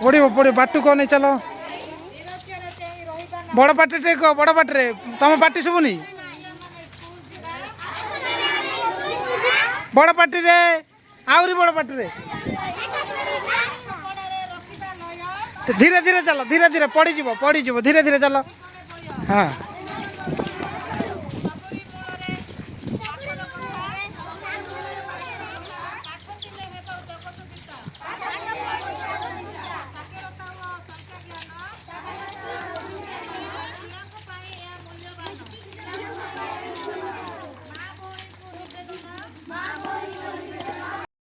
पड़ो पड़ो बाटू कह नहीं चलो बड़ पार्टी टे कह बड़ पार्टी तुम पार्टी शुभुनी बड़ पार्टी रे आहरी बड़ पार्टी रे धीरे धीरे चलो धीरे धीरे पड़ी जीव धीरे धीरे चलो हाँ